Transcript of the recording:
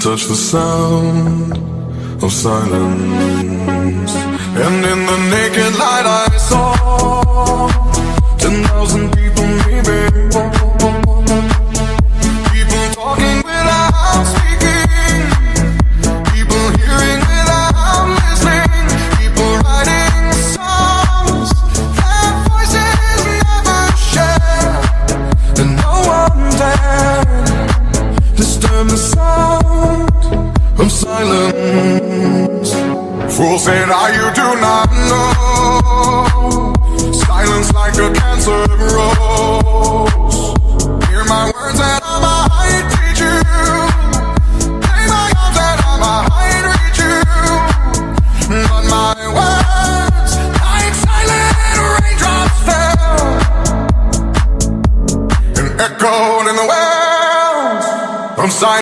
touch the sound of silence. And in the naked light I saw 10,000 people maybe. People talking without speaking. People hearing without listening. People writing songs that voices never share. And no one dared disturb the sound of silence. Fool said, you do not know. Silence like a cancer grows. Hear my words and I'm behind